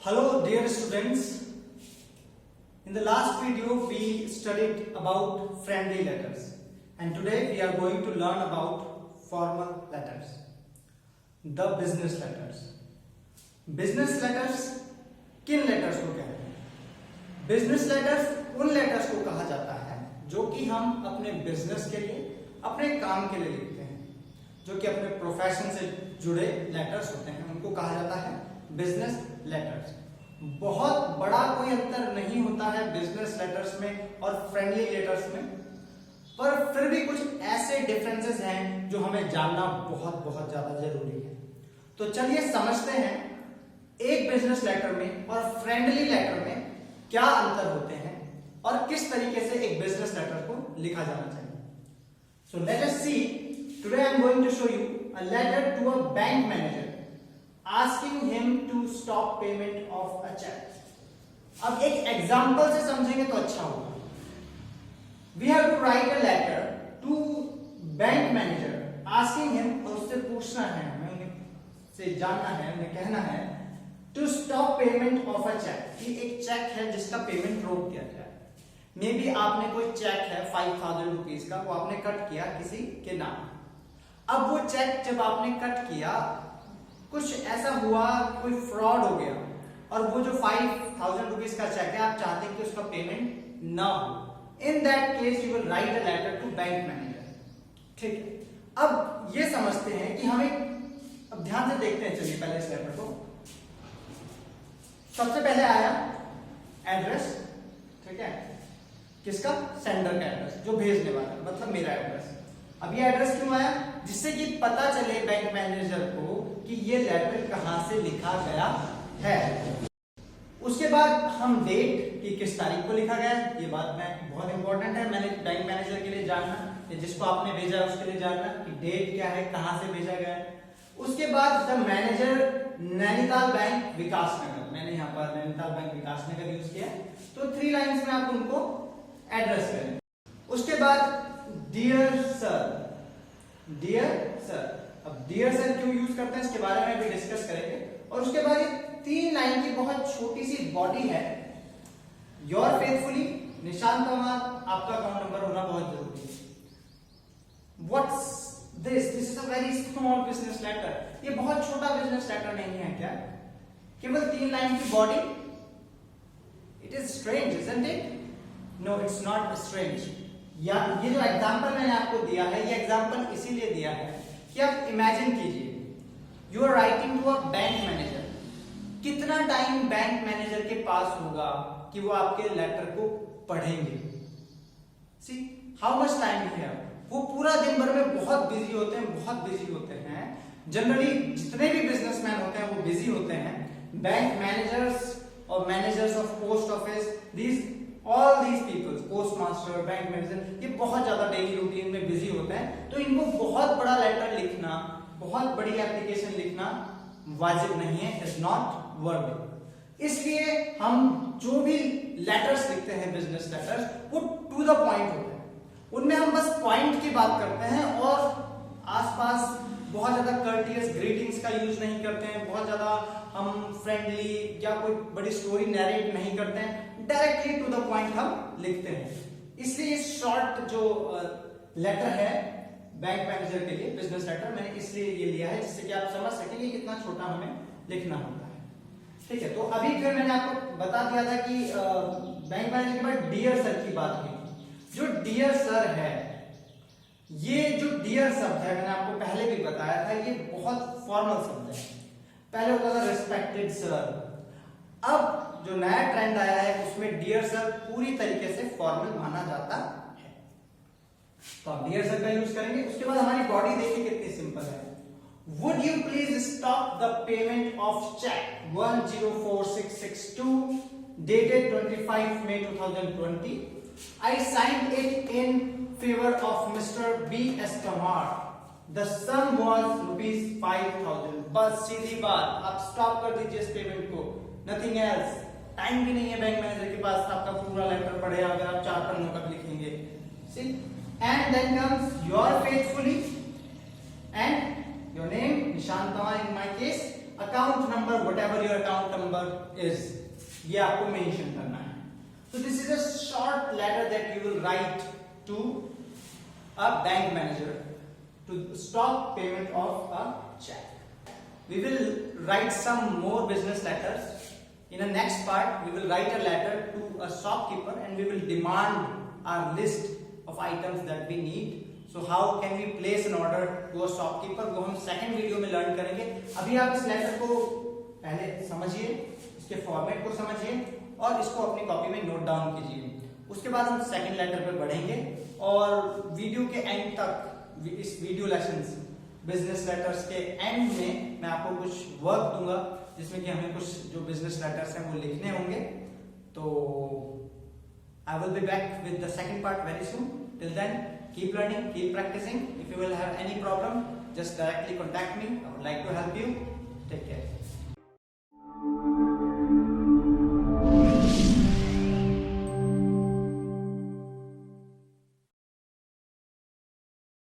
Hello dear students, in the last video we studied about friendly letters and today we are going to learn about formal letters, the business letters. Business letters किन letters को कहते हैं? Business letters उन letters को कहा जाता है जो कि हम अपने बिजनेस के लिए, अपने काम के लिए लिखते हैं, जो कि अपने प्रोफेशन से जुड़े लेटर्स होते हैं, उनको कहा जाता है बिजनेस लेटर्स। बहुत बड़ा कोई अंतर नहीं होता है बिजनेस लेटर्स में और फ्रेंडली लेटर्स में, पर फिर भी कुछ ऐसे डिफरेंसेस हैं जो हमें जानना बहुत बहुत ज्यादा जरूरी है। तो चलिए समझते हैं एक बिजनेस लेटर में और फ्रेंडली लेटर में क्या अंतर होते हैं और किस तरीके से एक बिजनेस लेटर को लिखा जाना चाहिए। So let us see, today I am going to show you a letter to a bank manager asking him to stop payment of a check. अब एक एग्जांपल से समझेंगे तो अच्छा होगा। We have to write a letter to bank manager asking him, और उससे पूछना है, हमें उनसे जानना है, उन्हें कहना है to stop payment of a check, कि एक चेक है जिसका पेमेंट रोक दिया जाए। मे बी आपने कोई चेक है 5000 रुपीज का, वो आपने कट किया किसी के नाम। अब वो चेक जब आपने कट किया, कुछ ऐसा हुआ, कोई फ्रॉड हो गया और वो जो 5000 रुपीज का चेक है आप चाहते हैं कि उसका पेमेंट ना हो। In that case you will write a letter to bank manager. ठीक है, अब ये समझते हैं कि हमें, अब ध्यान से देखते हैं, चलिए पहले इस लेटर को। सबसे पहले आया एड्रेस, ठीक है, किसका? सेंडर का एड्रेस, जो भेजने वाला, मतलब मेरा एड्रेस। अब ये एड्रेस क्यों आया? जिससे कि पता चले बैंक मैनेजर को कि ये लेटर कहां से लिखा गया है। उसके बाद हम डेट, कि किस तारीख को लिखा गया है, ये बात में बहुत इंपॉर्टेंट है मैंने बैंक मैनेजर के लिए जानना, या जिसको आपने भेजा है उसके लिए जानना कि डेट क्या है, कहां से भेजा गया है। उसके बाद द मैनेजर नैनीताल बैंक विकास नगर, मैंने यहाँ पर नैनीताल बैंक विकास नगर यूज किया, तो 3 लाइन्स में आप उनको एड्रेस करें। उसके बाद डियर सर, डियर सर। अब डियर सर क्यों यूज करते हैं इसके बारे में भी डिस्कस करेंगे। और उसके बाद ये 3 लाइन की बहुत छोटी सी बॉडी है, योर फेथफुली निशांत तमार, आपका अकाउंट नंबर होना बहुत जरूरी है। What's this is a very small business letter. ये बहुत छोटा बिजनेस लेटर नहीं है क्या? केवल 3 लाइन की body. It is strange, isn't it? No, it's not strange. या ये जो एग्जांपल मैंने आपको दिया है, ये एग्जांपल इसीलिए दिया है कि आप इमेजिन कीजिए, you are writing to a bank manager. कितना टाइम बैंक मैनेजर के पास होगा कि वो आपके लेटर को पढ़ेंगे? See how much time you have. वो पूरा दिन भर में बहुत बिजी होते हैं, बहुत बिजी होते हैं। जनरली जितने भी बिजनेसमैन होते हैं वो बिजी होते हैं। बैंक मैनेजर्स और managers of post office, these all these peoples, post master, bank manager, ये बहुत ज्यादा डेली रूटीन में बिजी होते हैं। तो इनको बहुत बड़ा लेटर लिखना, बहुत बड़ी एप्लीकेशन लिखना वाजिब नहीं है, इज नॉट वर्थ। इसलिए हम जो भी लेटर्स लिखते हैं, बिजनेस लेटर्स, वो टू द पॉइंट होते हैं। उनमें हम बस पॉइंट की बात करते हैं और आसपास बहुत ज्यादा कर्टियस ग्रीटिंग्स का यूज नहीं करते हैं, बहुत ज्यादा हम फ्रेंडली या कोई बड़ी स्टोरी नैरेट नहीं करते हैं, डायरेक्टली टू द पॉइंट हम लिखते हैं। इसलिए इस शॉर्ट जो लेटर है बैंक मैनेजर के लिए, बिजनेस लेटर, मैंने इसलिए ये लिया है जिससे कि आप समझ सकें कि कितना छोटा हमें लिखना होता है। ठीक है, तो अभी फिर मैंने आपको बता दिया था कि बैंक मैनेजर के बाद डियर सर की बात की। जो डियर सर है, ये जो डियर शब्द है, मैंने आपको पहले भी बताया था, ये बहुत फॉर्मल शब्द है। पहले होता था रिस्पेक्टेड सर। अब जो नया ट्रेंड आया है उसमें डियर सर पूरी तरीके से फॉर्मल माना जाता है, तो आप डियर सर का यूज करेंगे। उसके बाद हमारी बॉडी देखिए कितनी सिंपल है। Would you please stop the payment of cheque 104662 dated 25 May 2020. I signed it in favor of Mr. B.S. Tamar. The sum was ₹5000. बस सीधी बात, आप स्टॉप कर दीजिए इस पेमेंट को, नथिंग एल्स। टाइम भी नहीं है बैंक मैनेजर के पास आपका पूरा लेटर पढ़े, अगर आप 4 पन्नों तक लिखेंगे। See, and then comes your faithfully and your name Nishant Tamar in my case, account number, whatever your account number is, ये आपको मेंशन करना है. So this is a short letter that you will write to a bank manager to stop payment of a check. We will write some more business letters. In the next part, we will write a letter to a shopkeeper and we will demand our list of items that we need. So how can we place an order to a shopkeeper? वो हम second video में learn करेंगे. अभी आप इस letter को पहले समझिए, इसके फॉर्मेट को समझिए और इसको अपनी कॉपी में नोट डाउन कीजिए. उसके बाद हम सेकंड लेटर पे बढ़ेंगे और वीडियो के एंड तक, इस वीडियो लेसन्स बिजनेस लेटर्स के एंड में मैं आपको कुछ वर्क दूंगा जिसमें कि हमें कुछ जो बिजनेस लेटर्स हैं वो लिखने होंगे. तो I will be back with the second part very soon. Till then, keep learning, keep practicing. If you will have any problem, just directly contact me. I would like to help you. Take care.